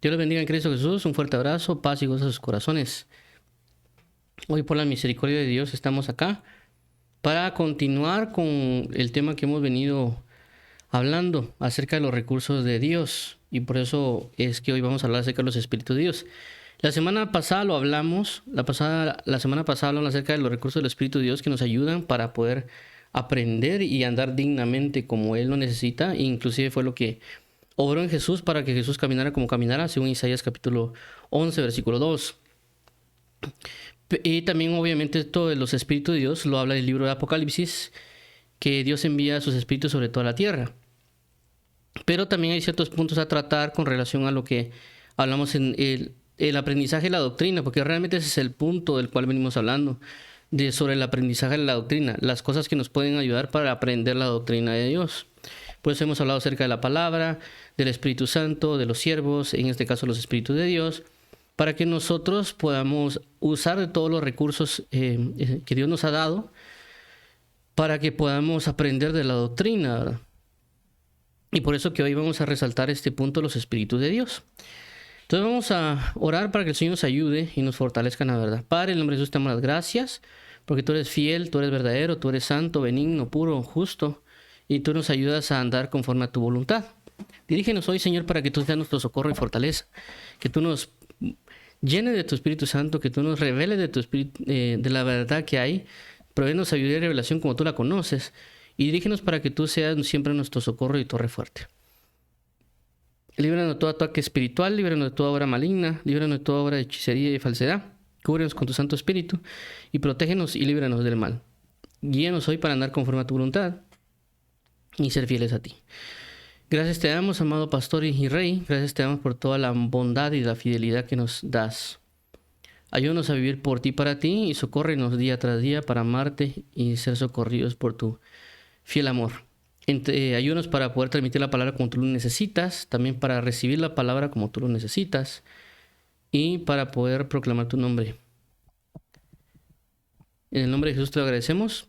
Dios les bendiga en Cristo Jesús. Un fuerte abrazo, paz y gozo a sus corazones. Hoy por la misericordia de Dios estamos acá para continuar con el tema que hemos venido hablando acerca de los recursos de Dios. Y por eso es que hoy vamos a hablar acerca de los Espíritus de Dios. La semana pasada lo hablamos, la semana pasada hablamos acerca de los recursos del Espíritu de Dios que nos ayudan para poder aprender y andar dignamente como Él lo necesita. E inclusive fue lo que obró en Jesús para que Jesús caminara como caminara, según Isaías capítulo 11, versículo 2. Y también obviamente esto de los espíritus de Dios lo habla el libro de Apocalipsis, que Dios envía sus espíritus sobre toda la tierra. Pero también hay ciertos puntos a tratar con relación a lo que hablamos en el aprendizaje de la doctrina, porque realmente ese es el punto del cual venimos hablando, sobre el aprendizaje de la doctrina, las cosas que nos pueden ayudar para aprender la doctrina de Dios. Por eso hemos hablado acerca de la palabra, del Espíritu Santo, de los siervos, en este caso los Espíritus de Dios, para que nosotros podamos usar de todos los recursos que Dios nos ha dado, para que podamos aprender de la doctrina, ¿verdad? Y por eso que hoy vamos a resaltar este punto, los Espíritus de Dios. Entonces vamos a orar para que el Señor nos ayude y nos fortalezca en la verdad. Padre, en el nombre de Jesús te damos las gracias, porque tú eres fiel, tú eres verdadero, tú eres santo, benigno, puro, justo, y tú nos ayudas a andar conforme a tu voluntad. Dirígenos hoy, Señor, para que tú seas nuestro socorro y fortaleza, que tú nos llenes de tu Espíritu Santo, que tú nos reveles de tu Espíritu, de la verdad que hay, provéenos sabiduría y revelación como tú la conoces, y dirígenos para que tú seas siempre nuestro socorro y torre fuerte. Líbranos de todo ataque espiritual, líbranos de toda obra maligna, líbranos de toda obra de hechicería y falsedad, cúbrenos con tu Santo Espíritu, y protégenos y líbranos del mal. Guíanos hoy para andar conforme a tu voluntad y ser fieles a ti. Gracias te damos, amado pastor y rey. Gracias te damos por toda la bondad y la fidelidad que nos das. Ayúdanos a vivir por ti, para ti, y socórrenos día tras día para amarte y ser socorridos por tu fiel amor. Ayúdanos para poder transmitir la palabra como tú lo necesitas, también para recibir la palabra como tú lo necesitas y para poder proclamar tu nombre. En el nombre de Jesús te lo agradecemos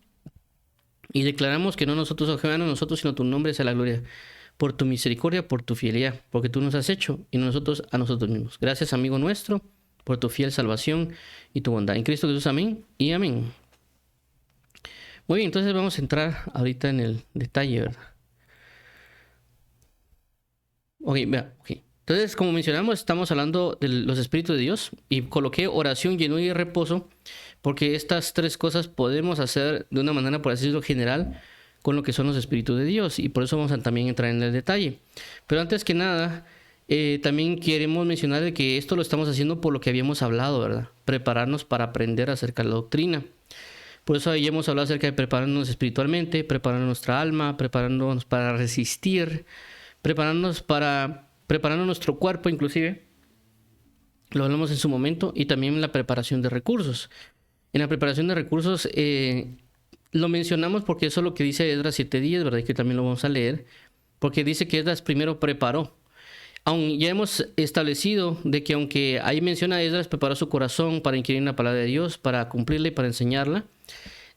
y declaramos que no nosotros, ojalá no nosotros, sino tu nombre sea la gloria. Por tu misericordia, por tu fidelidad, porque tú nos has hecho y no nosotros a nosotros mismos. Gracias, amigo nuestro, por tu fiel salvación y tu bondad. En Cristo Jesús, amén y amén. Muy bien, entonces vamos a entrar ahorita en el detalle, ¿verdad? Ok, vea, ok. Entonces, como mencionamos, estamos hablando de los Espíritus de Dios y coloqué oración, llenura y reposo, porque estas tres cosas podemos hacer de una manera, por así decirlo, general, con lo que son los Espíritus de Dios, y por eso vamos a también entrar en el detalle. Pero antes que nada, también queremos mencionar de que esto lo estamos haciendo por lo que habíamos hablado, ¿verdad? Prepararnos para aprender acerca de la doctrina. Por eso ahí hemos hablado acerca de prepararnos espiritualmente, preparar nuestra alma, prepararnos para resistir, prepararnos nuestro cuerpo inclusive. Lo hablamos en su momento, y también la preparación de recursos. En la preparación de recursos, lo mencionamos porque eso es lo que dice Esdras 7:10, ¿verdad? Y que también lo vamos a leer, porque dice que Esdras primero preparó. Aún ya hemos establecido de que aunque ahí menciona Esdras preparó su corazón para inquirir la palabra de Dios, para cumplirla y para enseñarla,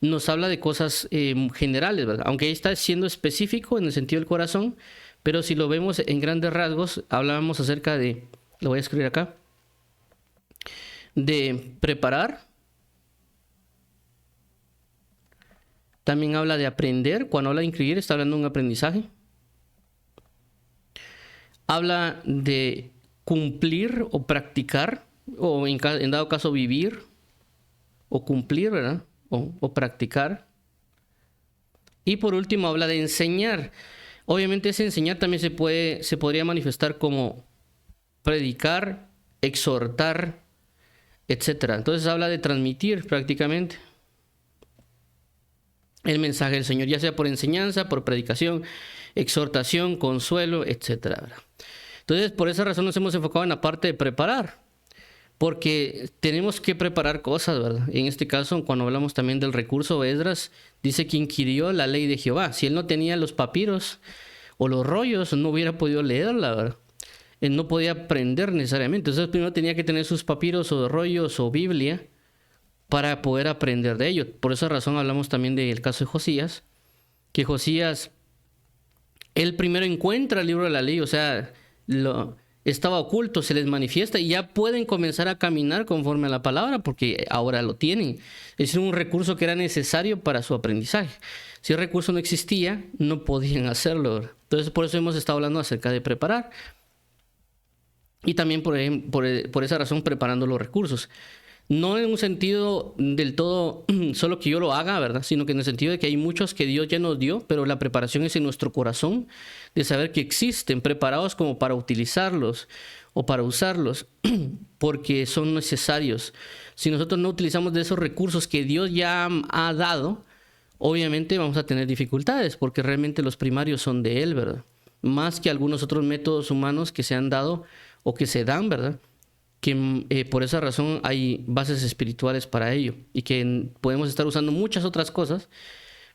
nos habla de cosas generales, ¿verdad? Aunque ahí está siendo específico en el sentido del corazón, pero si lo vemos en grandes rasgos, hablábamos acerca de, lo voy a escribir acá, de preparar. También habla de aprender. Cuando habla de inscribir, está hablando de un aprendizaje. Habla de cumplir o practicar, o en dado caso vivir, o cumplir, ¿verdad? O practicar. Y por último habla de enseñar. Obviamente ese enseñar también se podría manifestar como predicar, exhortar, etc. Entonces habla de transmitir prácticamente el mensaje del Señor, ya sea por enseñanza, por predicación, exhortación, consuelo, etc. Entonces, por esa razón nos hemos enfocado en la parte de preparar, porque tenemos que preparar cosas, ¿verdad? En este caso, cuando hablamos también del recurso, Esdras dice que inquirió la ley de Jehová. Si él no tenía los papiros o los rollos, no hubiera podido leerla, ¿verdad? Él no podía aprender necesariamente. Entonces, primero tenía que tener sus papiros o rollos o Biblia para poder aprender de ello. Por esa razón hablamos también del caso de Josías, que Josías, él primero encuentra el libro de la ley, o sea, estaba oculto, se les manifiesta y ya pueden comenzar a caminar conforme a la palabra porque ahora lo tienen. Es decir, un recurso que era necesario para su aprendizaje. Si el recurso no existía, no podían hacerlo, ¿verdad? Entonces, por eso hemos estado hablando acerca de preparar. Y también por esa razón preparando los recursos. No en un sentido del todo solo que yo lo haga, ¿verdad? Sino que en el sentido de que hay muchos que Dios ya nos dio, pero la preparación es en nuestro corazón, de saber que existen, preparados como para utilizarlos o para usarlos, porque son necesarios. Si nosotros no utilizamos de esos recursos que Dios ya ha dado, obviamente vamos a tener dificultades, porque realmente los primarios son de Él, ¿verdad? Más que algunos otros métodos humanos que se han dado o que se dan, ¿verdad? Que por esa razón hay bases espirituales para ello y que podemos estar usando muchas otras cosas,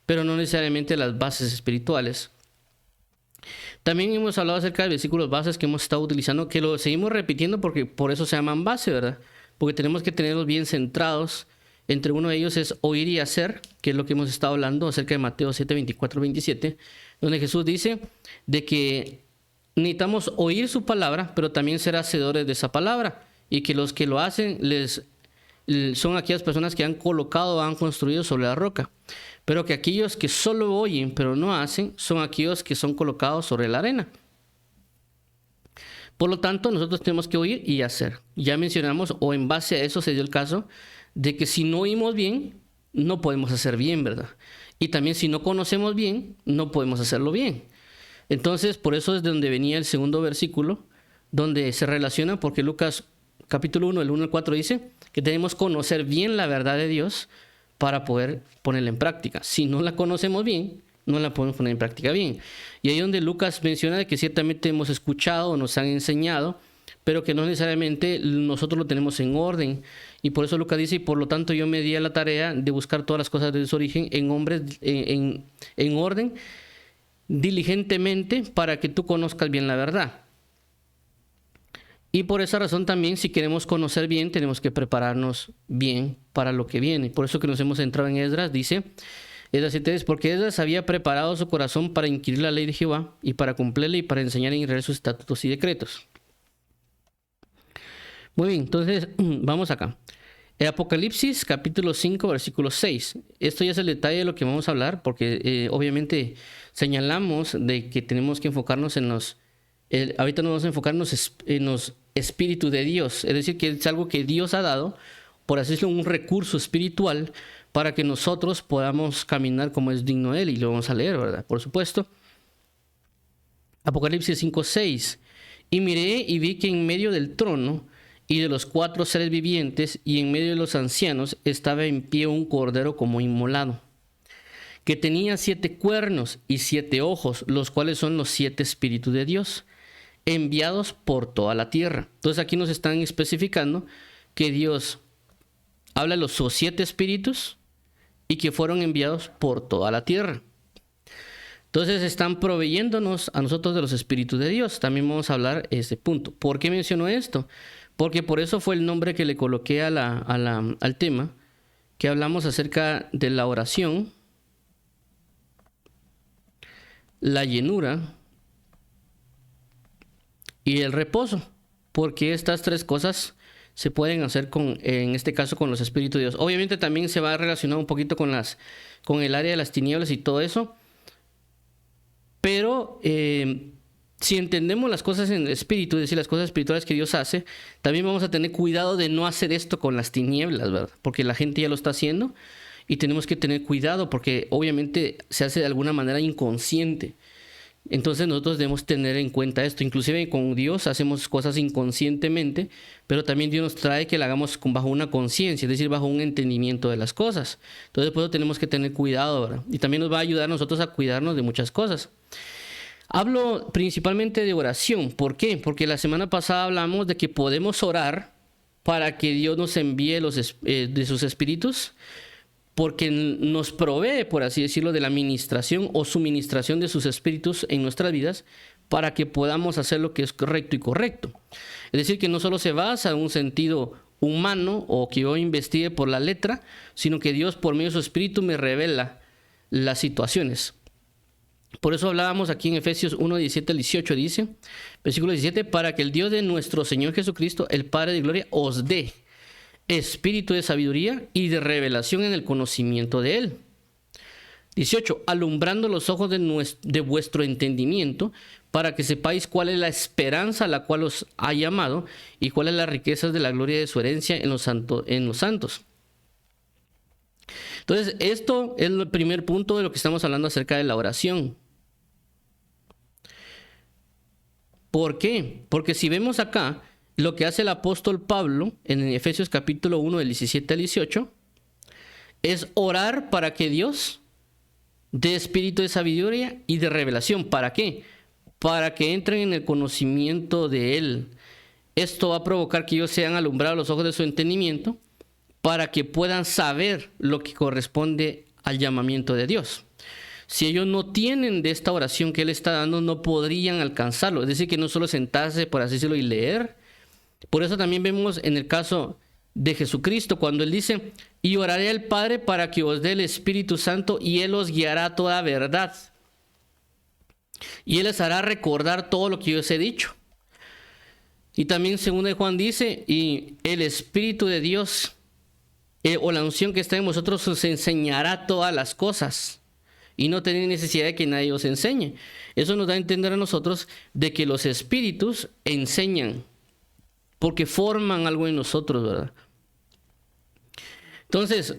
pero no necesariamente las bases espirituales. También hemos hablado acerca de versículos bases que hemos estado utilizando, que lo seguimos repitiendo porque por eso se llaman base, ¿verdad? Porque tenemos que tenerlos bien centrados. Entre uno de ellos es oír y hacer, que es lo que hemos estado hablando acerca de Mateo 7, 24, 27, donde Jesús dice de que necesitamos oír su palabra, pero también ser hacedores de esa palabra. Y que los que lo hacen son aquellas personas que han colocado, han construido sobre la roca. Pero que aquellos que solo oyen pero no hacen, son aquellos que son colocados sobre la arena. Por lo tanto, nosotros tenemos que oír y hacer. Ya mencionamos, o en base a eso se dio el caso, de que si no oímos bien, no podemos hacer bien, ¿verdad? Y también si no conocemos bien, no podemos hacerlo bien. Entonces, por eso es de donde venía el segundo versículo, donde se relaciona, porque Lucas capítulo 1, el 1 al 4 dice que tenemos que conocer bien la verdad de Dios para poder ponerla en práctica. Si no la conocemos bien, no la podemos poner en práctica bien. Y ahí es donde Lucas menciona de que ciertamente hemos escuchado, nos han enseñado, pero que no necesariamente nosotros lo tenemos en orden. Y por eso Lucas dice, y por lo tanto yo me di a la tarea de buscar todas las cosas de su origen en hombres en orden, diligentemente, para que tú conozcas bien la verdad. Y por esa razón también, si queremos conocer bien, tenemos que prepararnos bien para lo que viene. Por eso que nos hemos centrado en Esdras, dice Esdras 7:10, porque Esdras había preparado su corazón para inquirir la ley de Jehová y para cumplirla y para enseñar en Israel sus estatutos y decretos. Muy bien, entonces vamos acá. Apocalipsis capítulo 5, versículo 6. Esto ya es el detalle de lo que vamos a hablar, porque obviamente señalamos de que tenemos que enfocarnos en ahorita nos vamos a enfocarnos en los espíritus de Dios, es decir, que es algo que Dios ha dado, por así decirlo, un recurso espiritual para que nosotros podamos caminar como es digno de Él, y lo vamos a leer, ¿verdad? Por supuesto. Apocalipsis 5:6. Y miré y vi que en medio del trono y de los 4 seres vivientes y en medio de los ancianos estaba en pie un cordero como inmolado, que tenía 7 cuernos y 7 ojos, los cuales son los 7 espíritus de Dios, enviados por toda la tierra. Entonces aquí nos están especificando que Dios habla de los 7 espíritus y que fueron enviados por toda la tierra. Entonces están proveyéndonos a nosotros de los espíritus de Dios. También vamos a hablar este punto. ¿Por qué menciono esto? Porque por eso fue el nombre que le coloqué al tema, que hablamos acerca de la oración, la llenura y el reposo, porque estas 3 cosas se pueden hacer en este caso con los espíritus de Dios. Obviamente también se va a relacionar un poquito con el área de las tinieblas y todo eso, pero si entendemos las cosas en el espíritu, es decir, las cosas espirituales que Dios hace, también vamos a tener cuidado de no hacer esto con las tinieblas, ¿verdad? Porque la gente ya lo está haciendo y tenemos que tener cuidado porque obviamente se hace de alguna manera inconsciente. Entonces nosotros debemos tener en cuenta esto. Inclusive con Dios hacemos cosas inconscientemente, pero también Dios nos trae que la hagamos bajo una conciencia, es decir, bajo un entendimiento de las cosas. Entonces por eso tenemos que tener cuidado, ¿verdad? Y también nos va a ayudar a nosotros a cuidarnos de muchas cosas. Hablo principalmente de oración. ¿Por qué? Porque la semana pasada hablamos de que podemos orar para que Dios nos envíe de sus espíritus, porque nos provee, por así decirlo, de la ministración o suministración de sus espíritus en nuestras vidas para que podamos hacer lo que es correcto y correcto. Es decir, que no solo se basa en un sentido humano o que yo investigue por la letra, sino que Dios por medio de su espíritu me revela las situaciones. Por eso hablábamos aquí en Efesios 1, 17 al 18, dice, versículo 17, para que el Dios de nuestro Señor Jesucristo, el Padre de gloria, os dé espíritu de sabiduría y de revelación en el conocimiento de Él. 18, alumbrando los ojos de vuestro entendimiento, para que sepáis cuál es la esperanza a la cual os ha llamado y cuáles las riquezas de la gloria de su herencia en los santos. Entonces, esto es el primer punto de lo que estamos hablando acerca de la oración. ¿Por qué? Porque si vemos acá lo que hace el apóstol Pablo en Efesios capítulo 1 del 17 al 18, es orar para que Dios dé espíritu de sabiduría y de revelación. ¿Para qué? Para que entren en el conocimiento de Él. Esto va a provocar que ellos sean alumbrados los ojos de su entendimiento para que puedan saber lo que corresponde al llamamiento de Dios. Si ellos no tienen de esta oración que Él está dando, no podrían alcanzarlo. Es decir, que no solo sentarse, por así decirlo, y leer. Por eso también vemos en el caso de Jesucristo, cuando Él dice, y oraré al Padre para que os dé el Espíritu Santo y Él os guiará a toda verdad. Y Él les hará recordar todo lo que yo os he dicho. Y también 2 Juan dice, y el Espíritu de Dios, o la unción que está en vosotros, os enseñará todas las cosas. Y no tenéis necesidad de que nadie os enseñe. Eso nos da a entender a nosotros de que los espíritus enseñan, porque forman algo en nosotros, ¿verdad? Entonces,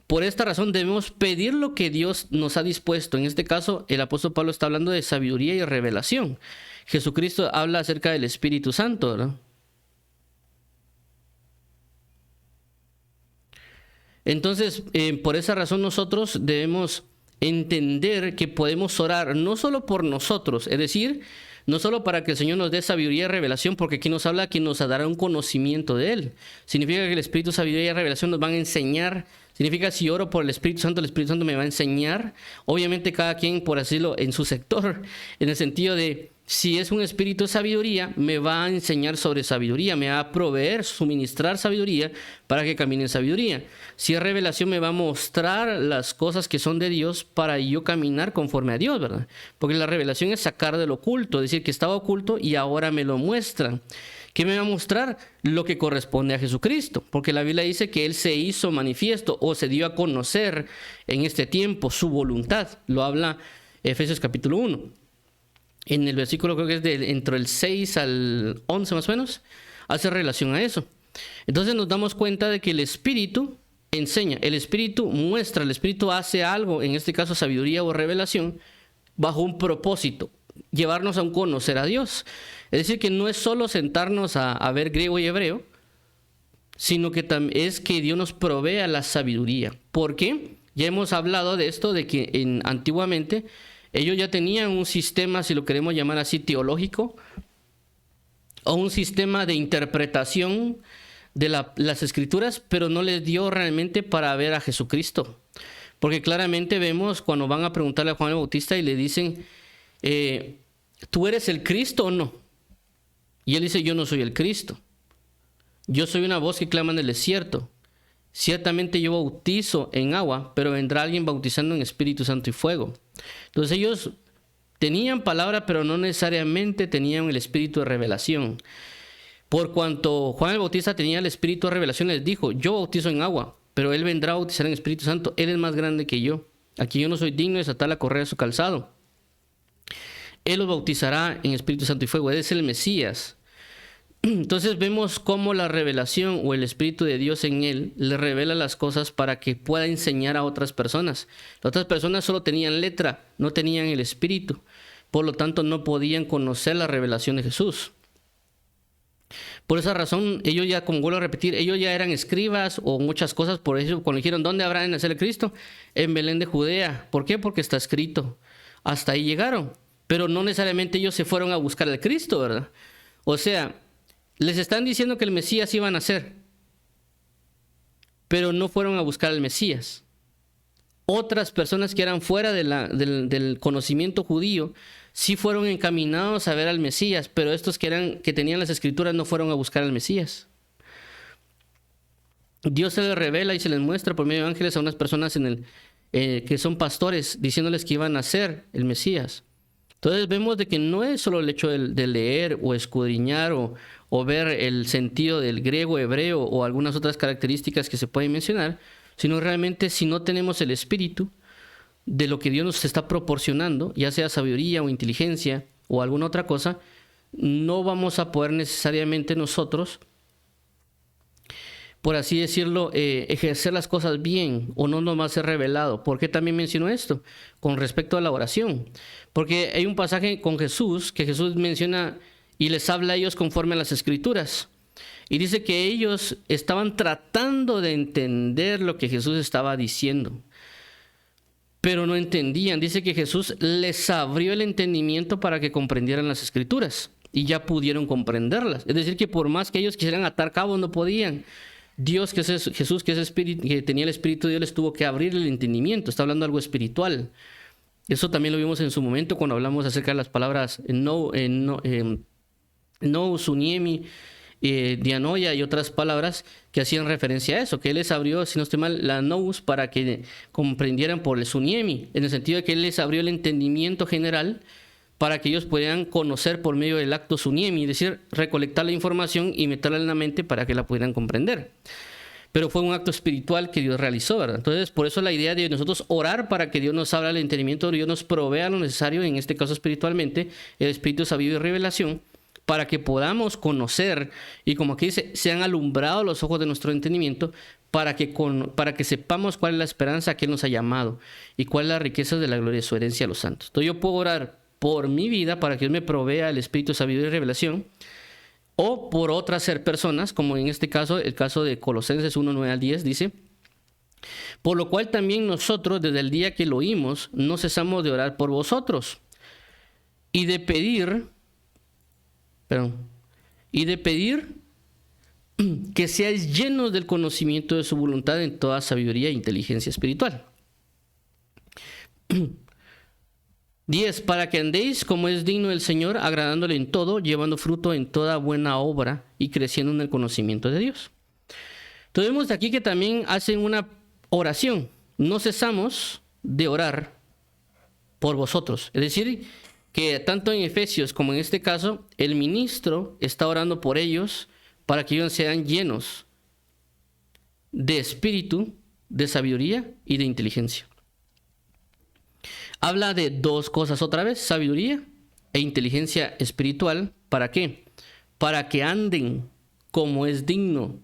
por esta razón debemos pedir lo que Dios nos ha dispuesto. En este caso, el apóstol Pablo está hablando de sabiduría y revelación. Jesucristo habla acerca del Espíritu Santo, ¿verdad? Entonces, por esa razón nosotros debemos entender que podemos orar no solo por nosotros, es decir, no solo para que el Señor nos dé sabiduría y revelación, porque aquí nos habla que nos dará un conocimiento de Él. Significa que el Espíritu, sabiduría y revelación nos van a enseñar. Significa si oro por el Espíritu Santo me va a enseñar. Obviamente cada quien, por decirlo, en su sector, en el sentido de, si es un espíritu de sabiduría, me va a enseñar sobre sabiduría, me va a proveer, suministrar sabiduría para que camine en sabiduría. Si es revelación, me va a mostrar las cosas que son de Dios para yo caminar conforme a Dios, ¿verdad? Porque la revelación es sacar del oculto, es decir, que estaba oculto y ahora me lo muestran. ¿Qué me va a mostrar? Lo que corresponde a Jesucristo, porque la Biblia dice que Él se hizo manifiesto o se dio a conocer en este tiempo su voluntad. Lo habla Efesios capítulo 1. En el versículo, creo que es entre el 6 al 11 más o menos, hace relación a eso. Entonces nos damos cuenta de que el Espíritu enseña, el Espíritu muestra, el Espíritu hace algo, en este caso sabiduría o revelación, bajo un propósito, llevarnos a un conocer a Dios. Es decir, que no es solo sentarnos a ver griego y hebreo, sino que es que Dios nos provea la sabiduría. ¿Por qué? Ya hemos hablado de esto, de que antiguamente ellos ya tenían un sistema, si lo queremos llamar así, teológico, o un sistema de interpretación de las Escrituras, pero no les dio realmente para ver a Jesucristo. Porque claramente vemos cuando van a preguntarle a Juan el Bautista y le dicen, ¿tú eres el Cristo o no? Y él dice, yo no soy el Cristo. Yo soy una voz que clama en el desierto. Ciertamente yo bautizo en agua, pero vendrá alguien bautizando en Espíritu Santo y fuego. Entonces ellos tenían palabra, pero no necesariamente tenían el espíritu de revelación. Por cuanto Juan el Bautista tenía el espíritu de revelación, les dijo, yo bautizo en agua, pero él vendrá a bautizar en Espíritu Santo. Él es más grande que yo. Aquí yo no soy digno de desatar la correa de su calzado. Él los bautizará en Espíritu Santo y fuego. Él es el Mesías. Entonces vemos cómo la revelación o el Espíritu de Dios en él le revela las cosas para que pueda enseñar a otras personas. Las otras personas solo tenían letra, no tenían el Espíritu. Por lo tanto, no podían conocer la revelación de Jesús. Por esa razón, ellos ya, como vuelvo a repetir, ellos ya eran escribas o muchas cosas. Por eso, cuando dijeron, ¿dónde habrá de nacer el Cristo? En Belén de Judea. ¿Por qué? Porque está escrito. Hasta ahí llegaron. Pero no necesariamente ellos se fueron a buscar al Cristo, ¿verdad? O sea, les están diciendo que el Mesías iba a nacer, pero no fueron a buscar al Mesías. Otras personas que eran fuera del conocimiento judío sí fueron encaminados a ver al Mesías, pero estos que tenían las Escrituras no fueron a buscar al Mesías. Dios se les revela y se les muestra por medio de ángeles a unas personas en que son pastores, diciéndoles que iban a ser el Mesías. Entonces vemos de que no es solo el hecho de leer o escudriñar o ver el sentido del griego, hebreo o algunas otras características que se pueden mencionar, sino realmente si no tenemos el espíritu de lo que Dios nos está proporcionando, ya sea sabiduría o inteligencia o alguna otra cosa, no vamos a poder necesariamente nosotros, por así decirlo, ejercer las cosas bien, o no nos va a ser revelado. ¿Por qué también menciono esto? Con respecto a la oración. Porque hay un pasaje con Jesús, que Jesús menciona y les habla a ellos conforme a las Escrituras. Y dice que ellos estaban tratando de entender lo que Jesús estaba diciendo, pero no entendían. Dice que Jesús les abrió el entendimiento para que comprendieran las Escrituras, y ya pudieron comprenderlas. Es decir, que por más que ellos quisieran atar cabos, no podían. Dios, que es Jesús, que es espíritu, que tenía el Espíritu de Dios, les tuvo que abrir el entendimiento. Está hablando de algo espiritual. Eso también lo vimos en su momento cuando hablamos acerca de las palabras no, suniemi, dianoia y otras palabras que hacían referencia a eso, que Él les abrió, si no estoy mal, la nous para que comprendieran por el suniemi, en el sentido de que Él les abrió el entendimiento general para que ellos pudieran conocer por medio del acto suniemi, es decir, recolectar la información y meterla en la mente para que la pudieran comprender. Pero fue un acto espiritual que Dios realizó, ¿verdad? Entonces, por eso la idea de nosotros orar para que Dios nos abra el entendimiento, Dios nos provea lo necesario, en este caso espiritualmente, el espíritu de sabiduría y revelación, para que podamos conocer, y como aquí dice, sean alumbrados los ojos de nuestro entendimiento, para que sepamos cuál es la esperanza que Él nos ha llamado, y cuál es la riqueza de la gloria de su herencia a los santos. Entonces yo puedo orar por mi vida, para que Dios me provea el espíritu de sabiduría y revelación, o por otras personas, como en este caso, el caso de Colosenses 1, 9 al 10, dice: por lo cual también nosotros, desde el día que lo oímos, no cesamos de orar por vosotros, y de pedir que seáis llenos del conocimiento de su voluntad en toda sabiduría e inteligencia espiritual. 10. Para que andéis como es digno del Señor, agradándole en todo, llevando fruto en toda buena obra y creciendo en el conocimiento de Dios. Entonces vemos aquí que también hacen una oración. No cesamos de orar por vosotros. Es decir, que tanto en Efesios como en este caso, el ministro está orando por ellos para que ellos sean llenos de espíritu, de sabiduría y de inteligencia. Habla de dos cosas otra vez: sabiduría e inteligencia espiritual. ¿Para qué? Para que anden como es digno.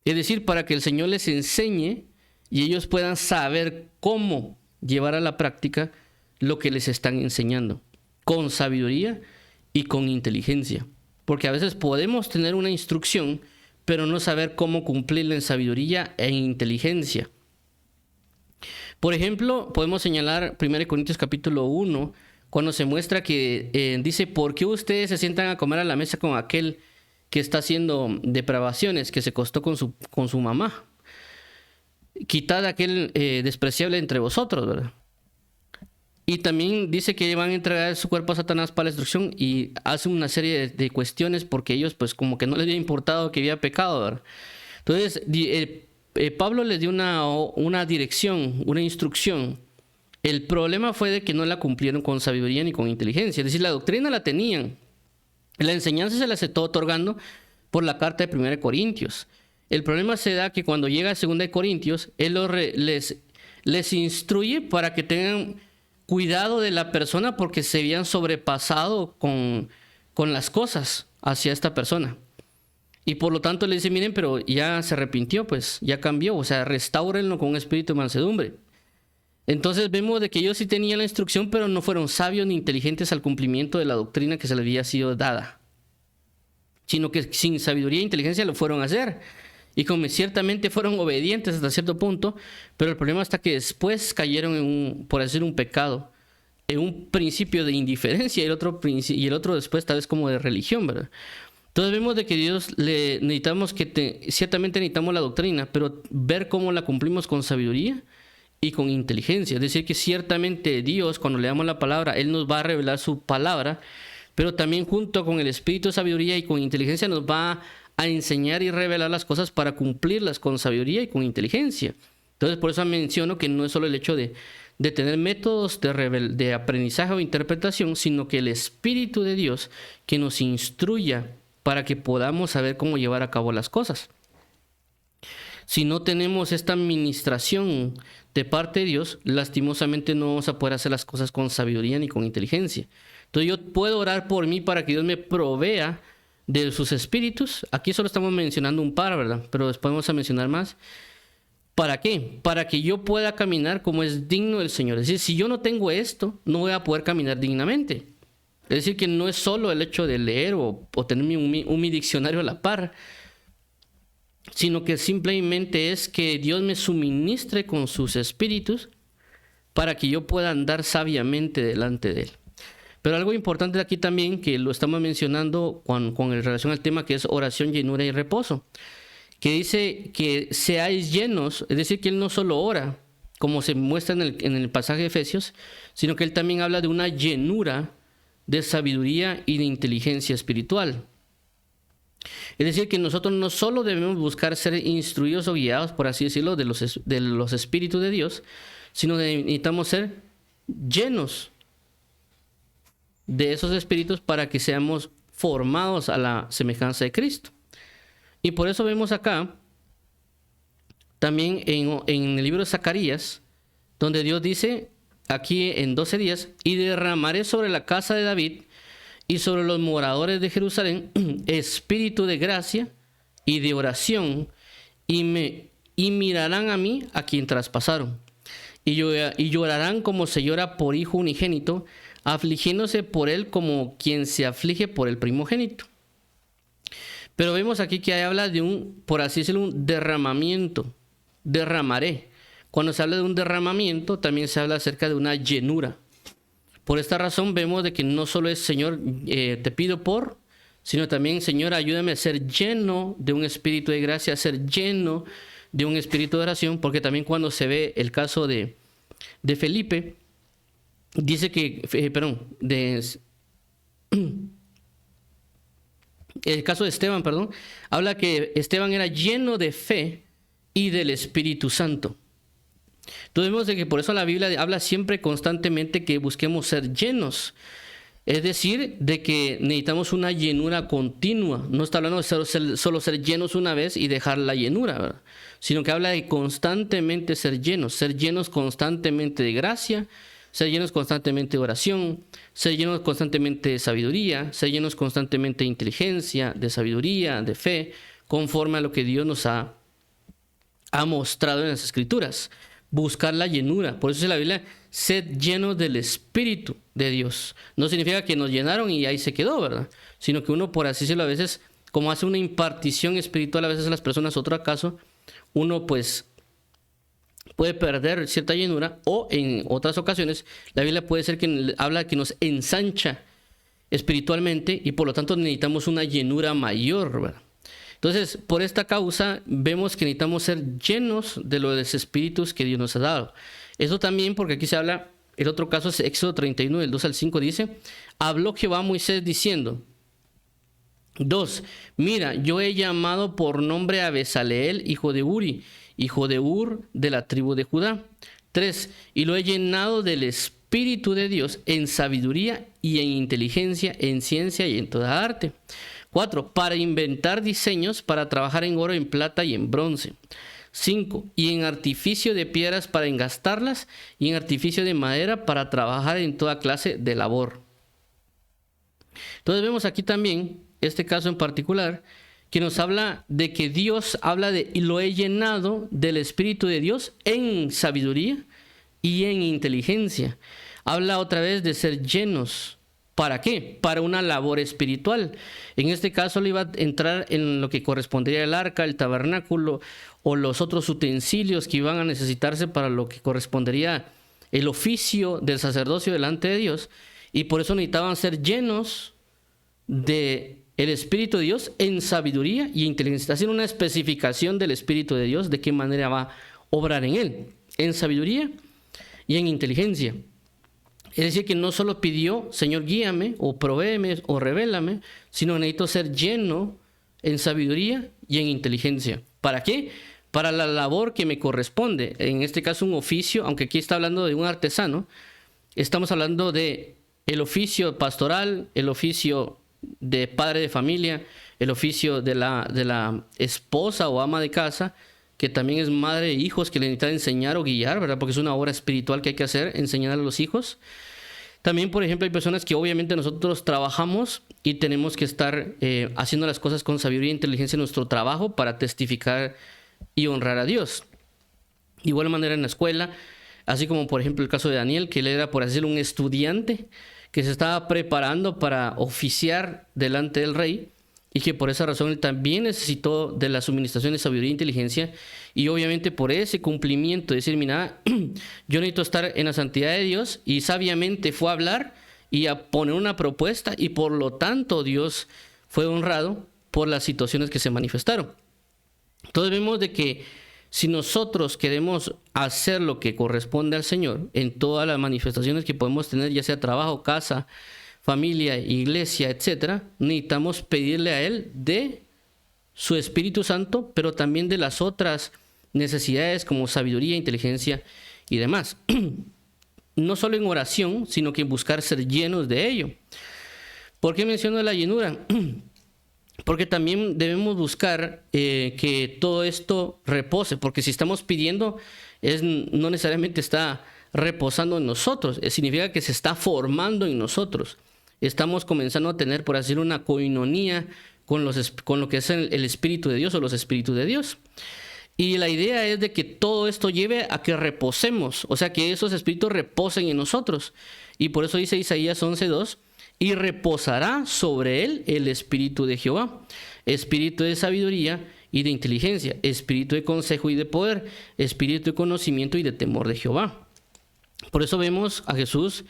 Es decir, para que el Señor les enseñe y ellos puedan saber cómo llevar a la práctica lo que les están enseñando, con sabiduría y con inteligencia. Porque a veces podemos tener una instrucción, pero no saber cómo cumplirla en sabiduría e inteligencia. Por ejemplo, podemos señalar 1 Corintios capítulo 1, cuando se muestra que dice: ¿por qué ustedes se sientan a comer a la mesa con aquel que está haciendo depravaciones, que se acostó con su mamá? Quitad aquel despreciable entre vosotros, ¿verdad? Y también dice que van a entregar su cuerpo a Satanás para la destrucción, y hace una serie de cuestiones porque ellos pues como que no les había importado que había pecado, ¿verdad? Entonces Pablo les dio una dirección, una instrucción. El problema fue de que no la cumplieron con sabiduría ni con inteligencia. Es decir, la doctrina la tenían, la enseñanza se las está otorgando por la carta de 1 Corintios. El problema se da que cuando llega a 2 Corintios, él les instruye para que tengan cuidado de la persona, porque se habían sobrepasado con las cosas hacia esta persona. Y por lo tanto le dice: miren, pero ya se arrepintió, pues ya cambió, o sea, restáurenlo con un espíritu de mansedumbre. Entonces vemos de que ellos sí tenían la instrucción, pero no fueron sabios ni inteligentes al cumplimiento de la doctrina que se les había sido dada, sino que sin sabiduría e inteligencia lo fueron a hacer. Y como ciertamente fueron obedientes hasta cierto punto, pero el problema está que después cayeron por decir un pecado, en un principio de indiferencia, y el otro después tal vez como de religión, ¿verdad? Entonces vemos de que Dios necesitamos ciertamente necesitamos la doctrina, pero ver cómo la cumplimos con sabiduría y con inteligencia. Es decir, que ciertamente Dios, cuando le damos la palabra, Él nos va a revelar su palabra, pero también junto con el espíritu de sabiduría y con inteligencia nos va a enseñar y revelar las cosas para cumplirlas con sabiduría y con inteligencia. Entonces, por eso menciono que no es solo el hecho de tener métodos de aprendizaje o interpretación, sino que el Espíritu de Dios que nos instruya para que podamos saber cómo llevar a cabo las cosas. Si no tenemos esta administración de parte de Dios, lastimosamente no vamos a poder hacer las cosas con sabiduría ni con inteligencia. Entonces yo puedo orar por mí para que Dios me provea de sus espíritus. Aquí solo estamos mencionando un par, ¿verdad? Pero después vamos a mencionar más. ¿Para qué? Para que yo pueda caminar como es digno del Señor. Es decir, si yo no tengo esto, no voy a poder caminar dignamente. Es decir, que no es solo el hecho de leer o tener mi diccionario a la par, sino que simplemente es que Dios me suministre con sus espíritus para que yo pueda andar sabiamente delante de Él. Pero algo importante aquí también, que lo estamos mencionando con relación al tema que es oración, llenura y reposo, que dice que seáis llenos, es decir, que Él no solo ora, como se muestra en el pasaje de Efesios, sino que Él también habla de una llenura de sabiduría y de inteligencia espiritual. Es decir, que nosotros no solo debemos buscar ser instruidos o guiados, por así decirlo, de los espíritus de Dios, sino que necesitamos ser llenos de esos espíritus para que seamos formados a la semejanza de Cristo. Y por eso vemos acá, también en el libro de Zacarías, donde Dios dice, aquí en 12 días, y derramaré sobre la casa de David y sobre los moradores de Jerusalén espíritu de gracia y de oración, y mirarán a mí a quien traspasaron, y llorarán como se llora por hijo unigénito, afligiéndose por él como quien se aflige por el primogénito. Pero vemos aquí que habla de por así decirlo, un derramamiento. Derramaré. Cuando se habla de un derramamiento, también se habla acerca de una llenura. Por esta razón vemos de que no solo es Señor, te pido por, sino también Señor, ayúdame a ser lleno de un espíritu de gracia, a ser lleno de un espíritu de oración, porque también cuando se ve el caso de Felipe, dice que, el caso de Esteban, habla que Esteban era lleno de fe y del Espíritu Santo. Entonces vemos de que por eso la Biblia habla siempre constantemente que busquemos ser llenos. Es decir, de que necesitamos una llenura continua. No está hablando de solo ser llenos una vez y dejar la llenura, ¿verdad? Sino que habla de constantemente ser llenos constantemente de gracia, ser llenos constantemente de oración, ser llenos constantemente de sabiduría, ser llenos constantemente de inteligencia, de sabiduría, de fe, conforme a lo que Dios nos ha mostrado en las Escrituras. Buscar la llenura. Por eso dice la Biblia, sed llenos del Espíritu de Dios. No significa que nos llenaron y ahí se quedó, ¿verdad? Sino que uno, por así decirlo, a veces, como hace una impartición espiritual a veces a las personas, otro acaso, uno pues puede perder cierta llenura, o en otras ocasiones la Biblia puede ser que habla que nos ensancha espiritualmente y por lo tanto necesitamos una llenura mayor, ¿verdad? Entonces, por esta causa vemos que necesitamos ser llenos de los espíritus que Dios nos ha dado. Eso también porque aquí se habla, el otro caso es Éxodo 31, del 2 al 5, dice, habló Jehová a Moisés diciendo, 2, mira, yo he llamado por nombre a Bezaleel, hijo de Uri, hijo de Ur, de la tribu de Judá. 3, y lo he llenado del Espíritu de Dios en sabiduría y en inteligencia, en ciencia y en toda arte. 4, para inventar diseños, para trabajar en oro, en plata y en bronce. 5, y en artificio de piedras para engastarlas, y en artificio de madera para trabajar en toda clase de labor. Entonces vemos aquí también, este caso en particular, que nos habla de que Dios habla de, y lo he llenado del Espíritu de Dios en sabiduría y en inteligencia. Habla otra vez de ser llenos. ¿Para qué? Para una labor espiritual. En este caso le iba a entrar en lo que correspondería al arca, el tabernáculo o los otros utensilios que iban a necesitarse para lo que correspondería el oficio del sacerdocio delante de Dios. Y por eso necesitaban ser llenos de el Espíritu de Dios en sabiduría y inteligencia. Hacer una especificación del Espíritu de Dios, de qué manera va a obrar en él, en sabiduría y en inteligencia. Es decir, que no solo pidió, Señor, guíame, o provéeme, o revélame, sino necesito ser lleno en sabiduría y en inteligencia. ¿Para qué? para la labor que me corresponde. En este caso un oficio, aunque aquí está hablando de un artesano, estamos hablando de el oficio pastoral, el oficio de padre de familia, el oficio de la esposa o ama de casa, que también es madre de hijos que le necesita enseñar o guiar, ¿verdad? Porque es una obra espiritual que hay que hacer, enseñar a los hijos. También, por ejemplo, hay personas que obviamente nosotros trabajamos y tenemos que estar haciendo las cosas con sabiduría e inteligencia en nuestro trabajo para testificar y honrar a Dios. De igual manera en la escuela, así como por ejemplo el caso de Daniel, que él era, por así decirlo, un estudiante que se estaba preparando para oficiar delante del rey, y que por esa razón él también necesitó de la suministración de sabiduría e inteligencia, y obviamente por ese cumplimiento, decir, mira, yo necesito estar en la santidad de Dios, y sabiamente fue a hablar y a poner una propuesta, y por lo tanto Dios fue honrado por las situaciones que se manifestaron. Entonces vemos de que si nosotros queremos hacer lo que corresponde al Señor en todas las manifestaciones que podemos tener, ya sea trabajo, casa, familia, iglesia, etcétera, necesitamos pedirle a Él de su Espíritu Santo, pero también de las otras necesidades como sabiduría, inteligencia y demás. No solo en oración, sino que en buscar ser llenos de ello. ¿Por qué menciono la llenura? Porque también debemos buscar que todo esto repose, porque si estamos pidiendo, no necesariamente está reposando en nosotros, significa que se está formando en nosotros. Estamos comenzando a tener, por así decirlo, una coinonía con lo que es el Espíritu de Dios o los Espíritus de Dios. Y la idea es de que todo esto lleve a que reposemos, o sea, que esos espíritus reposen en nosotros. Y por eso dice Isaías 11:2, y reposará sobre él el Espíritu de Jehová, Espíritu de sabiduría y de inteligencia, Espíritu de consejo y de poder, Espíritu de conocimiento y de temor de Jehová. Por eso vemos a Jesús,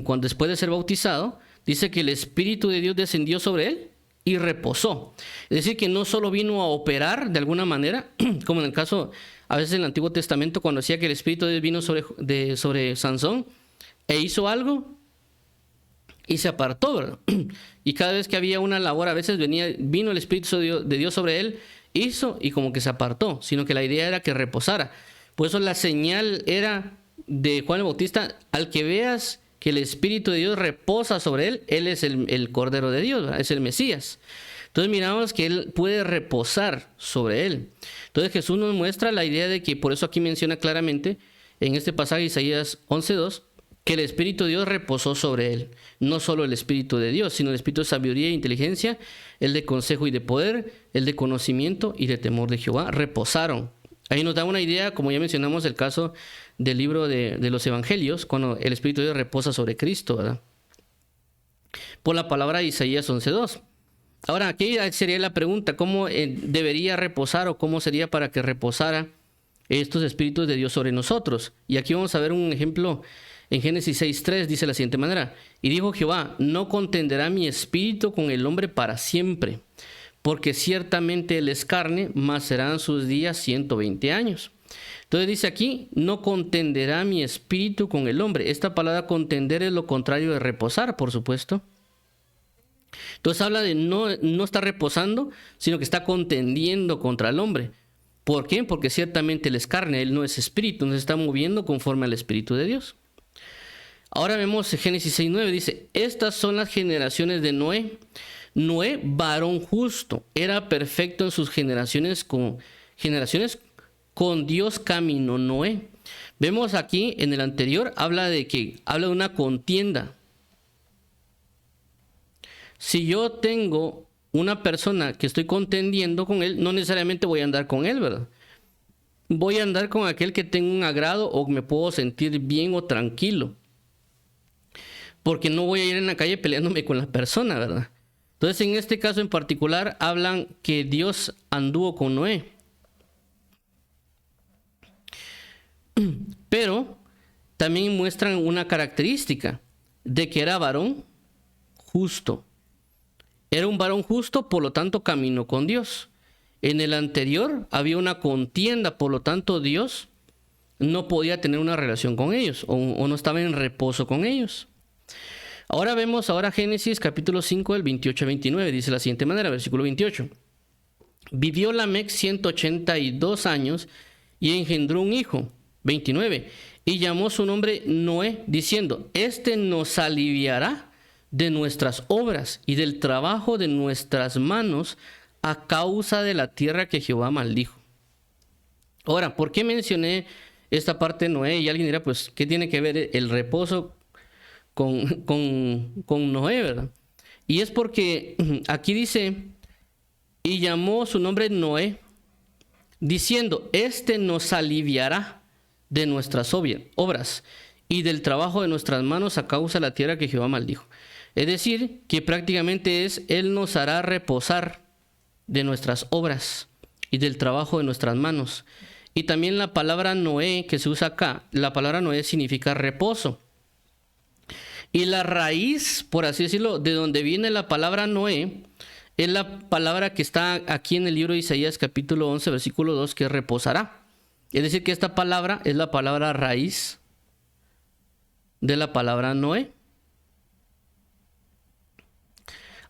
cuando después de ser bautizado, dice que el Espíritu de Dios descendió sobre él y reposó. Es decir, que no solo vino a operar de alguna manera, como en el caso, a veces en el Antiguo Testamento, cuando decía que el Espíritu de Dios vino sobre Sansón e hizo algo y se apartó, ¿verdad? Y cada vez que había una labor, a veces vino el Espíritu de Dios sobre él, hizo y como que se apartó, sino que la idea era que reposara. Por eso la señal era de Juan el Bautista: al que veas que el Espíritu de Dios reposa sobre él, él es el Cordero de Dios, ¿verdad? Es el Mesías. Entonces miramos que él puede reposar sobre él. Entonces Jesús nos muestra la idea de que, por eso aquí menciona claramente en este pasaje Isaías 11:2, que el Espíritu de Dios reposó sobre él. No solo el Espíritu de Dios, sino el Espíritu de sabiduría e inteligencia, el de consejo y de poder, el de conocimiento y de temor de Jehová, reposaron. Ahí nos da una idea, como ya mencionamos, el caso del libro de los Evangelios, cuando el Espíritu de Dios reposa sobre Cristo, ¿verdad? Por la palabra de Isaías 11:2. Ahora, aquí sería la pregunta: ¿cómo debería reposar o cómo sería para que reposara estos Espíritus de Dios sobre nosotros? Y aquí vamos a ver un ejemplo. En Génesis 6:3 dice de la siguiente manera: y dijo Jehová, no contenderá mi espíritu con el hombre para siempre, porque ciertamente él es carne, mas serán sus días 120 años. Entonces dice aquí, no contenderá mi espíritu con el hombre. Esta palabra contender es lo contrario de reposar, por supuesto. Entonces habla de no está reposando, sino que está contendiendo contra el hombre. ¿Por qué? Porque ciertamente él es carne, él no es espíritu, no se está moviendo conforme al Espíritu de Dios. Ahora vemos Génesis 6:9, dice: estas son las generaciones de Noé. Noé, varón justo, era perfecto en sus generaciones con Dios caminó Noé. Vemos aquí en el anterior, habla de una contienda. Si yo tengo una persona que estoy contendiendo con él, no necesariamente voy a andar con él, ¿verdad? Voy a andar con aquel que tenga un agrado o me puedo sentir bien o tranquilo. Porque no voy a ir en la calle peleándome con la persona, ¿verdad? Entonces, en este caso en particular, hablan que Dios anduvo con Noé. Pero también muestran una característica de que era varón justo. Era un varón justo, por lo tanto caminó con Dios. En el anterior había una contienda, por lo tanto Dios no podía tener una relación con ellos o no estaba en reposo con ellos. Ahora vemos Génesis capítulo 5 del 28 al 29, dice de la siguiente manera, versículo 28. Vivió Lamec 182 años y engendró un hijo. 29. Y llamó su nombre Noé, diciendo: Este nos aliviará de nuestras obras y del trabajo de nuestras manos a causa de la tierra que Jehová maldijo. Ahora, ¿por qué mencioné esta parte de Noé? Y alguien dirá, pues, ¿qué tiene que ver el reposo con Noé, verdad? Y es porque aquí dice: y llamó su nombre Noé, diciendo: Este nos aliviará de nuestras obras y del trabajo de nuestras manos a causa de la tierra que Jehová maldijo. Es decir, que prácticamente Él nos hará reposar de nuestras obras y del trabajo de nuestras manos. Y también la palabra Noé que se usa acá, la palabra Noé significa reposo. Y la raíz, por así decirlo, de donde viene la palabra Noé, es la palabra que está aquí en el libro de Isaías capítulo 11, versículo 2, que es reposará. Es decir, que esta palabra es la palabra raíz de la palabra Noé.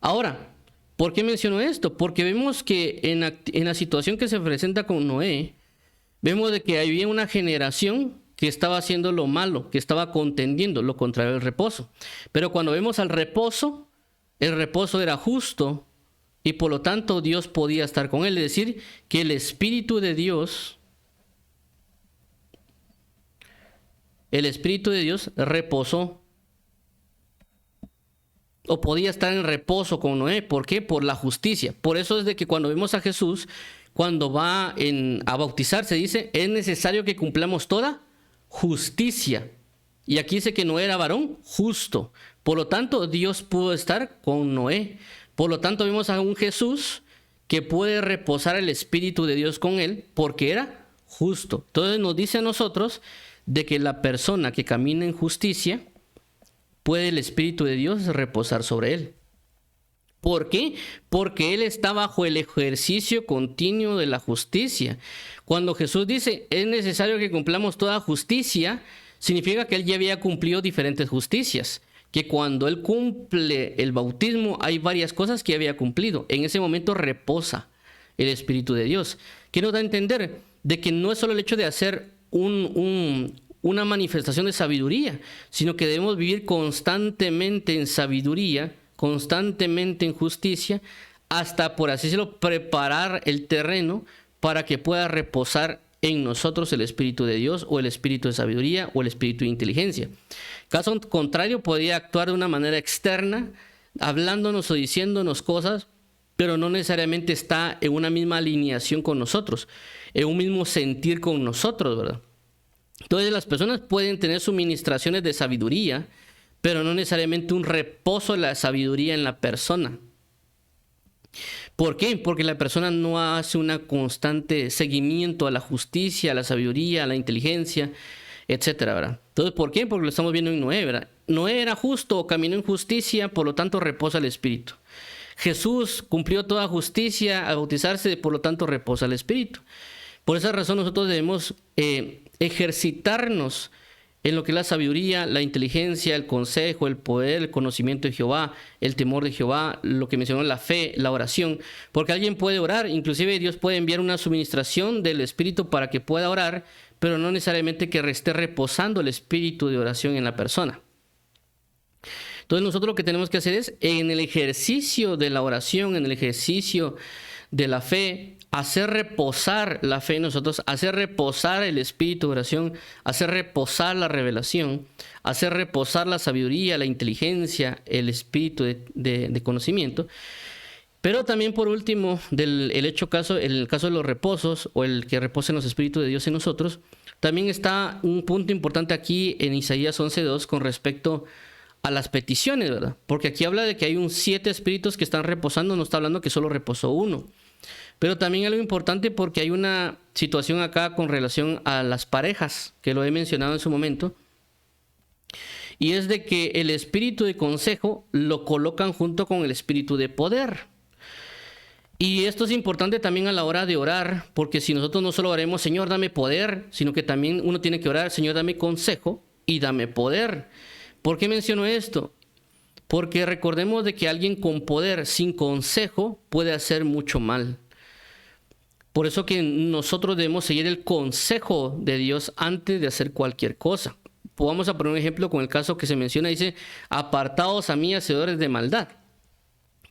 Ahora, ¿por qué menciono esto? Porque vemos que en la situación que se presenta con Noé, vemos de que había una generación que estaba haciendo lo malo, que estaba contendiendo lo contrario del reposo. Pero cuando vemos al reposo, el reposo era justo y por lo tanto Dios podía estar con él. Es decir, que el Espíritu de Dios reposó o podía estar en reposo con Noé. ¿Por qué? Por la justicia. Por eso es de que cuando vemos a Jesús, cuando va a bautizarse, dice: es necesario que cumplamos toda justicia. Y aquí dice que Noé era varón justo. Por lo tanto, Dios pudo estar con Noé. Por lo tanto, vemos a un Jesús que puede reposar el Espíritu de Dios con él porque era justo. Entonces nos dice a nosotros de que la persona que camina en justicia, puede el Espíritu de Dios reposar sobre él. ¿Por qué? Porque él está bajo el ejercicio continuo de la justicia. Cuando Jesús dice: es necesario que cumplamos toda justicia, significa que él ya había cumplido diferentes justicias. Que cuando él cumple el bautismo, hay varias cosas que había cumplido. En ese momento reposa el Espíritu de Dios. ¿Qué nos da a entender? De que no es solo el hecho de hacer una manifestación de sabiduría, sino que debemos vivir constantemente en sabiduría, constantemente en justicia, hasta, por así decirlo, preparar el terreno para que pueda reposar en nosotros el Espíritu de Dios, o el Espíritu de sabiduría, o el Espíritu de inteligencia. Caso contrario, podría actuar de una manera externa, hablándonos o diciéndonos cosas, pero no necesariamente está en una misma alineación con nosotros, en un mismo sentir con nosotros, ¿verdad? Entonces las personas pueden tener suministraciones de sabiduría, pero no necesariamente un reposo de la sabiduría en la persona. ¿Por qué? Porque la persona no hace un constante seguimiento a la justicia, a la sabiduría, a la inteligencia, etcétera, ¿verdad? Entonces, ¿por qué? Porque lo estamos viendo en Noé, ¿verdad? Noé era justo, caminó en justicia, por lo tanto reposa el Espíritu. Jesús cumplió toda justicia al bautizarse, por lo tanto reposa el Espíritu. Por esa razón nosotros debemos ejercitarnos en lo que es la sabiduría, la inteligencia, el consejo, el poder, el conocimiento de Jehová, el temor de Jehová, lo que mencionó, la fe, la oración. Porque alguien puede orar, inclusive Dios puede enviar una suministración del Espíritu para que pueda orar, pero no necesariamente que esté reposando el espíritu de oración en la persona. Entonces nosotros lo que tenemos que hacer es, en el ejercicio de la oración, en el ejercicio de la fe, hacer reposar la fe en nosotros, hacer reposar el espíritu de oración, hacer reposar la revelación, hacer reposar la sabiduría, la inteligencia, el espíritu de conocimiento. Pero también, por último, el caso de los reposos, o el que reposen los espíritus de Dios en nosotros, también está un punto importante aquí en Isaías 11:2 con respecto a las peticiones, ¿verdad? Porque aquí habla de que hay 7 espíritus que están reposando, no está hablando que solo reposó uno. Pero también algo importante, porque hay una situación acá con relación a las parejas, que lo he mencionado en su momento, y es de que el espíritu de consejo lo colocan junto con el espíritu de poder. Y esto es importante también a la hora de orar, porque si nosotros no solo oremos, Señor, dame poder, sino que también uno tiene que orar, Señor, dame consejo y dame poder. ¿Por qué menciono esto? Porque recordemos de que alguien con poder sin consejo puede hacer mucho mal. Por eso que nosotros debemos seguir el consejo de Dios antes de hacer cualquier cosa. Vamos a poner un ejemplo con el caso que se menciona, dice, apartaos a mí, hacedores de maldad,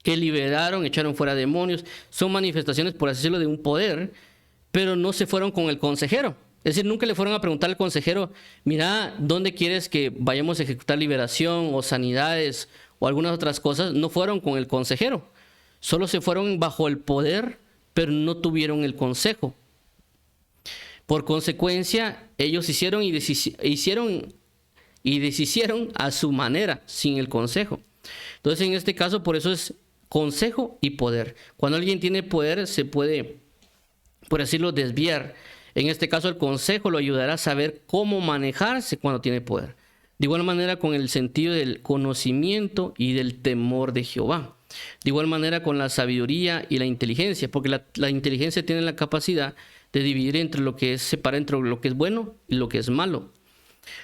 que liberaron, echaron fuera demonios. Son manifestaciones, por así decirlo, de un poder, pero no se fueron con el consejero. Es decir, nunca le fueron a preguntar al consejero, mira, ¿dónde quieres que vayamos a ejecutar liberación o sanidades o algunas otras cosas? No fueron con el consejero. Solo se fueron bajo el poder, pero no tuvieron el consejo. Por consecuencia, ellos hicieron y deshicieron a su manera, sin el consejo. Entonces, en este caso, por eso es consejo y poder. Cuando alguien tiene poder, se puede, por decirlo, desviar. En este caso, el consejo lo ayudará a saber cómo manejarse cuando tiene poder. De igual manera, con el sentido del conocimiento y del temor de Jehová. De igual manera, con la sabiduría y la inteligencia, porque la inteligencia tiene la capacidad de dividir entre lo que es, separar entre lo que es bueno y lo que es malo.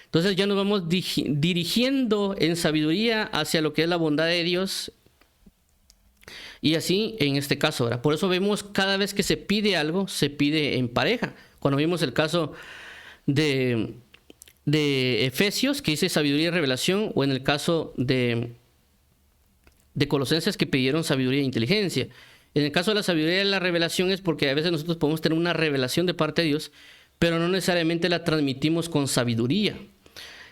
Entonces ya nos vamos dirigiendo en sabiduría hacia lo que es la bondad de Dios. Y así en este caso, ¿verdad? Por eso vemos cada vez que se pide algo, se pide en pareja. Cuando vimos el caso de Efesios, que dice sabiduría y revelación, o en el caso de Colosenses, que pidieron sabiduría e inteligencia. En el caso de la sabiduría y la revelación es porque a veces nosotros podemos tener una revelación de parte de Dios, pero no necesariamente la transmitimos con sabiduría.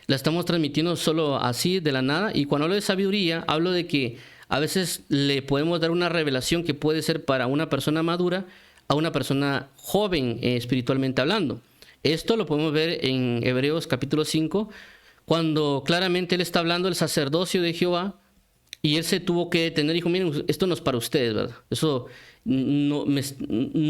La estamos transmitiendo solo así, de la nada. Y cuando hablo de sabiduría, hablo de que a veces le podemos dar una revelación que puede ser para una persona madura a una persona joven, espiritualmente hablando. Esto lo podemos ver en Hebreos capítulo 5, cuando claramente él está hablando del sacerdocio de Jehová. Y él se tuvo que detener y dijo, miren, esto no es para ustedes, ¿verdad? Eso no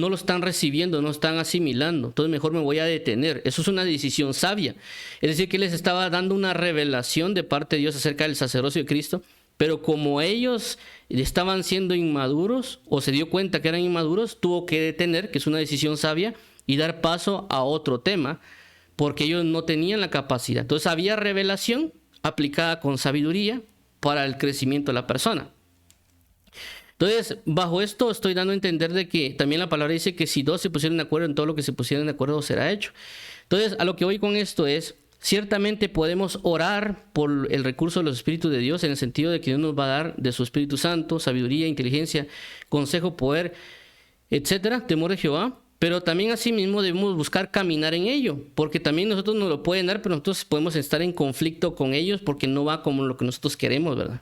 lo están recibiendo, no están asimilando. Entonces mejor me voy a detener. Eso es una decisión sabia. Es decir, que él les estaba dando una revelación de parte de Dios acerca del sacerdocio de Cristo. Pero como ellos estaban siendo inmaduros, o se dio cuenta que eran inmaduros, tuvo que detener, que es una decisión sabia, y dar paso a otro tema, porque ellos no tenían la capacidad. Entonces había revelación aplicada con sabiduría para el crecimiento de la persona. Entonces, bajo esto estoy dando a entender de que también la palabra dice que si dos se pusieran de acuerdo en todo lo que se pusieran de acuerdo será hecho. Entonces, a lo que voy con esto es, ciertamente podemos orar por el recurso de los Espíritus de Dios, en el sentido de que Dios nos va a dar de su Espíritu Santo, sabiduría, inteligencia, consejo, poder, etcétera, temor de Jehová. Pero también asimismo debemos buscar caminar en ello, porque también nosotros nos lo pueden dar, pero nosotros podemos estar en conflicto con ellos porque no va como lo que nosotros queremos, ¿verdad?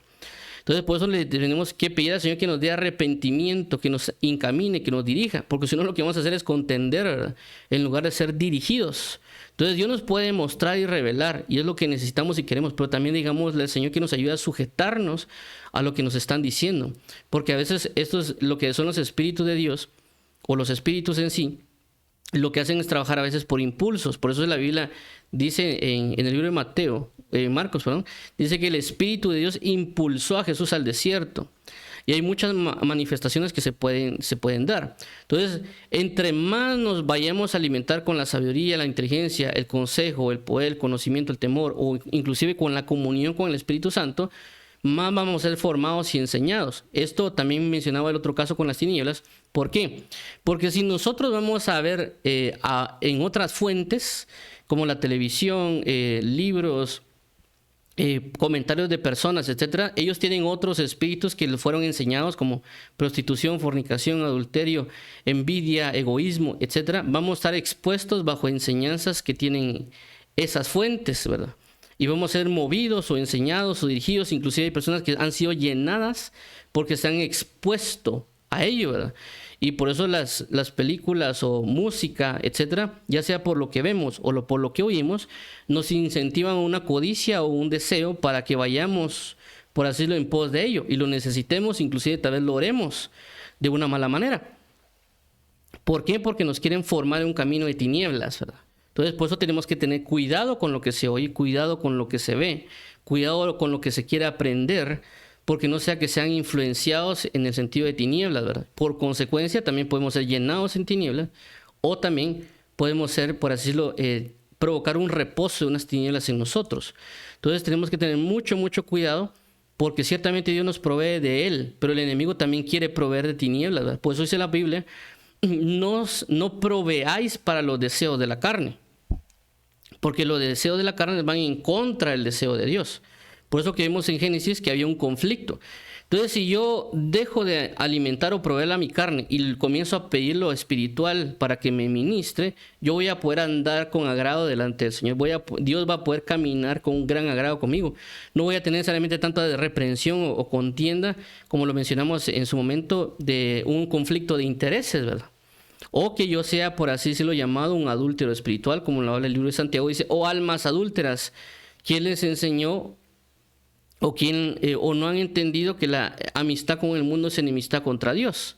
Entonces por eso le tenemos que pedir al Señor que nos dé arrepentimiento, que nos encamine, que nos dirija, porque si no lo que vamos a hacer es contender, ¿verdad?, en lugar de ser dirigidos. Entonces Dios nos puede mostrar y revelar, y es lo que necesitamos y queremos, pero también digámosle al Señor que nos ayude a sujetarnos a lo que nos están diciendo, porque a veces esto es lo que son los espíritus de Dios, o los espíritus en sí, lo que hacen es trabajar a veces por impulsos. Por eso la Biblia dice en el libro de Marcos, dice que el Espíritu de Dios impulsó a Jesús al desierto. Y hay muchas manifestaciones que se pueden dar. Entonces, entre más nos vayamos a alimentar con la sabiduría, la inteligencia, el consejo, el poder, el conocimiento, el temor, o inclusive con la comunión con el Espíritu Santo, más vamos a ser formados y enseñados. Esto también mencionaba el otro caso con las tinieblas. ¿Por qué? Porque si nosotros vamos a ver en otras fuentes, como la televisión, libros, comentarios de personas, etcétera, ellos tienen otros espíritus que les fueron enseñados, como prostitución, fornicación, adulterio, envidia, egoísmo, etcétera. Vamos a estar expuestos bajo enseñanzas que tienen esas fuentes, ¿verdad? Y vamos a ser movidos o enseñados o dirigidos. Inclusive hay personas que han sido llenadas porque se han expuesto a ello, ¿verdad? Y por eso las películas o música, etcétera, ya sea por lo que vemos o por lo que oímos, nos incentivan una codicia o un deseo para que vayamos, por así decirlo, en pos de ello. Y lo necesitemos, inclusive tal vez lo oremos de una mala manera. ¿Por qué? Porque nos quieren formar en un camino de tinieblas, ¿verdad? Entonces, por eso tenemos que tener cuidado con lo que se oye, cuidado con lo que se ve, cuidado con lo que se quiere aprender, porque no sea que sean influenciados en el sentido de tinieblas, ¿verdad? Por consecuencia, también podemos ser llenados en tinieblas, o también podemos ser, por así decirlo, provocar un reposo de unas tinieblas en nosotros. Entonces, tenemos que tener mucho cuidado, porque ciertamente Dios nos provee de Él, pero el enemigo también quiere proveer de tinieblas, ¿verdad? Por eso dice la Biblia no proveáis para los deseos de la carne, porque los deseos de la carne van en contra del deseo de Dios. Por eso que vemos en Génesis que había un conflicto. Entonces, si yo dejo de alimentar o proveer a mi carne y comienzo a pedir lo espiritual para que me ministre, yo voy a poder andar con agrado delante del Señor. Dios va a poder caminar con un gran agrado conmigo. No voy a tener necesariamente tanta reprensión o contienda, como lo mencionamos en su momento, de un conflicto de intereses, ¿verdad? O que yo sea, por así decirlo, llamado un adúltero espiritual, como lo habla el libro de Santiago, dice, o almas adúlteras. ¿Quién les enseñó o no han entendido que la amistad con el mundo es enemistad contra Dios?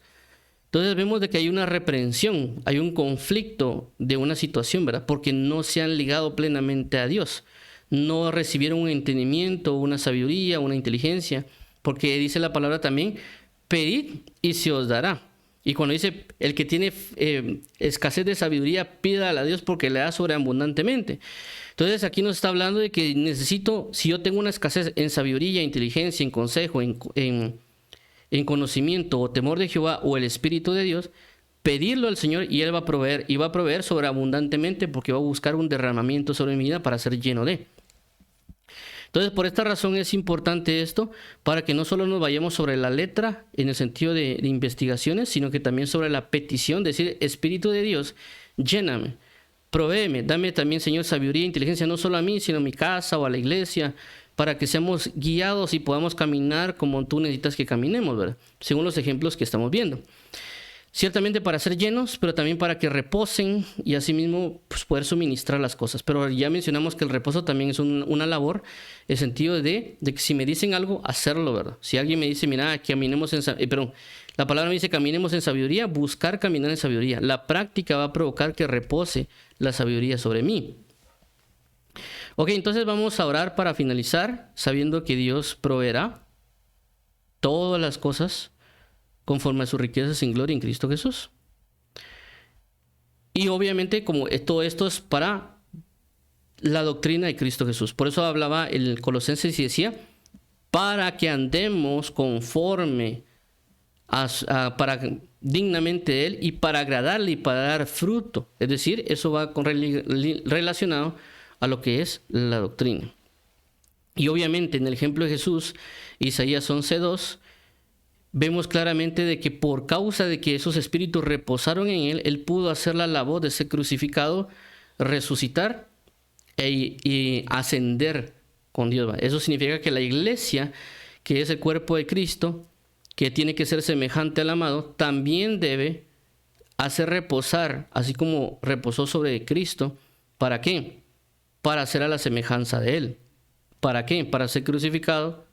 Entonces vemos de que hay una reprensión, hay un conflicto de una situación, ¿verdad? Porque no se han ligado plenamente a Dios, no recibieron un entendimiento, una sabiduría, una inteligencia, porque dice la palabra también, pedid y se os dará. Y cuando dice, el que tiene escasez de sabiduría, pídala a Dios porque le da sobreabundantemente. Entonces aquí nos está hablando de que necesito, si yo tengo una escasez en sabiduría, inteligencia, en consejo, en conocimiento o temor de Jehová o el Espíritu de Dios, pedirlo al Señor y Él va a proveer, y va a proveer sobreabundantemente porque va a buscar un derramamiento sobre mi vida para ser lleno de. Entonces, por esta razón es importante esto, para que no solo nos vayamos sobre la letra en el sentido de investigaciones, sino que también sobre la petición, decir, Espíritu de Dios, lléname, provéeme, dame también, Señor, sabiduría e inteligencia, no solo a mí, sino a mi casa o a la iglesia, para que seamos guiados y podamos caminar como tú necesitas que caminemos, ¿verdad? Según los ejemplos que estamos viendo. Ciertamente para ser llenos, pero también para que reposen y asimismo pues, poder suministrar las cosas. Pero ya mencionamos que el reposo también es una labor, en el sentido de que si me dicen algo, hacerlo, ¿verdad? Si alguien me dice, mira, caminemos la palabra me dice caminemos en sabiduría, buscar caminar en sabiduría. La práctica va a provocar que repose la sabiduría sobre mí. Ok, entonces vamos a orar para finalizar, sabiendo que Dios proveerá todas las cosas conforme a sus riquezas en gloria en Cristo Jesús. Y obviamente, como todo esto es para la doctrina de Cristo Jesús. Por eso hablaba el Colosenses y decía, para que andemos conforme para dignamente de Él y para agradarle y para dar fruto. Es decir, eso va relacionado a lo que es la doctrina. Y obviamente en el ejemplo de Jesús, Isaías 11:2, vemos claramente de que por causa de que esos espíritus reposaron en Él, Él pudo hacer la labor de ser crucificado, resucitar y ascender con Dios. Eso significa que la iglesia, que es el cuerpo de Cristo, que tiene que ser semejante al amado, también debe hacer reposar, así como reposó sobre Cristo. ¿Para qué? Para hacer a la semejanza de Él. ¿Para qué? Para ser crucificado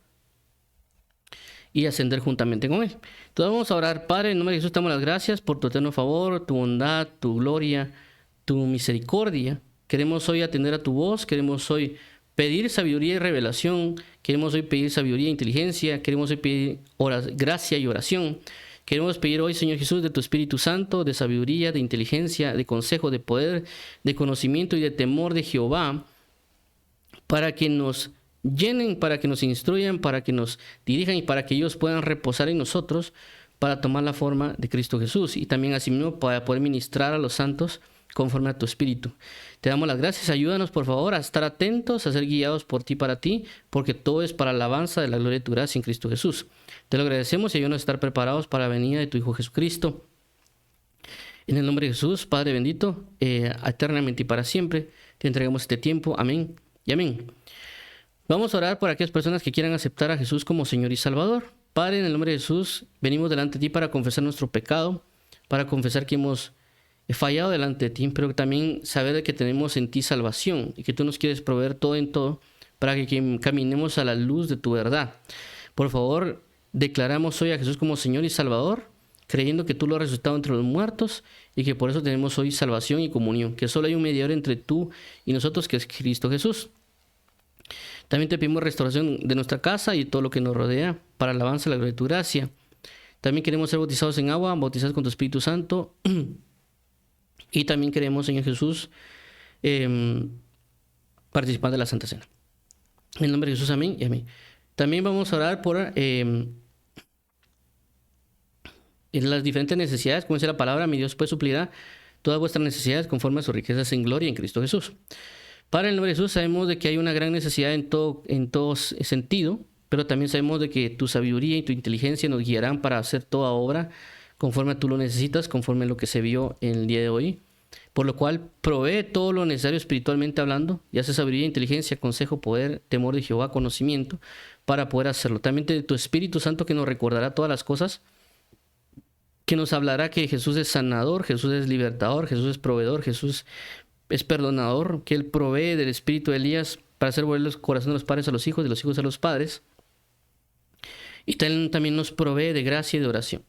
y ascender juntamente con Él. Entonces vamos a orar. Padre, en nombre de Jesús te damos las gracias por tu eterno favor, tu bondad, tu gloria, tu misericordia. Queremos hoy atender a tu voz, queremos hoy pedir sabiduría y revelación, queremos hoy pedir sabiduría e inteligencia, queremos hoy pedir gracia y oración. Queremos pedir hoy, Señor Jesús, de tu Espíritu Santo, de sabiduría, de inteligencia, de consejo, de poder, de conocimiento y de temor de Jehová, para que nos llenen, para que nos instruyan, para que nos dirijan y para que ellos puedan reposar en nosotros para tomar la forma de Cristo Jesús y también asimismo para poder ministrar a los santos conforme a tu Espíritu. Te damos las gracias, ayúdanos por favor a estar atentos, a ser guiados por ti para ti, porque todo es para la alabanza de la gloria de tu gracia en Cristo Jesús. Te lo agradecemos y ayúdanos a estar preparados para la venida de tu Hijo Jesucristo. En el nombre de Jesús, Padre bendito, eternamente y para siempre, te entregamos este tiempo. Amén y amén. Vamos a orar por aquellas personas que quieran aceptar a Jesús como Señor y Salvador. Padre, en el nombre de Jesús, venimos delante de ti para confesar nuestro pecado, para confesar que hemos fallado delante de ti, pero también saber de que tenemos en ti salvación y que tú nos quieres proveer todo en todo para que caminemos a la luz de tu verdad. Por favor, declaramos hoy a Jesús como Señor y Salvador, creyendo que tú lo has resucitado entre los muertos y que por eso tenemos hoy salvación y comunión, que solo hay un mediador entre tú y nosotros, que es Cristo Jesús. También te pedimos restauración de nuestra casa y todo lo que nos rodea para el avance de la gloria de tu gracia. También queremos ser bautizados en agua, bautizados con tu Espíritu Santo. Y también queremos, Señor Jesús, participar de la Santa Cena. En el nombre de Jesús, amén y amén. También vamos a orar por en las diferentes necesidades, como dice la palabra, mi Dios pues suplirá todas vuestras necesidades conforme a sus riquezas en gloria en Cristo Jesús. Padre, en el nombre de Jesús, sabemos de que hay una gran necesidad en todo sentido, pero también sabemos de que tu sabiduría y tu inteligencia nos guiarán para hacer toda obra conforme tú lo necesitas, conforme a lo que se vio en el día de hoy. Por lo cual, provee todo lo necesario espiritualmente hablando, ya sea sabiduría, inteligencia, consejo, poder, temor de Jehová, conocimiento, para poder hacerlo. También de tu Espíritu Santo que nos recordará todas las cosas, que nos hablará que Jesús es sanador, Jesús es libertador, Jesús es proveedor, Jesús es perdonador, que Él provee del espíritu de Elías para hacer volver los corazones de los padres a los hijos, de los hijos a los padres. Y también nos provee de gracia y de oración.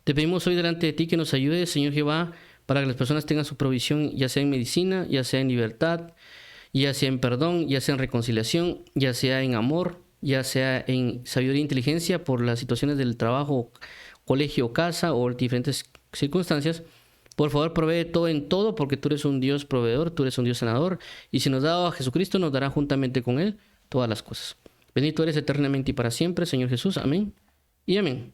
Te pedimos hoy delante de ti que nos ayudes, Señor Jehová, para que las personas tengan su provisión, ya sea en medicina, ya sea en libertad, ya sea en perdón, ya sea en reconciliación, ya sea en amor, ya sea en sabiduría e inteligencia por las situaciones del trabajo, colegio, casa o diferentes circunstancias. Por favor, provee todo en todo, porque tú eres un Dios proveedor, tú eres un Dios sanador, y si nos da a Jesucristo, nos dará juntamente con Él todas las cosas. Bendito eres eternamente y para siempre, Señor Jesús. Amén y amén.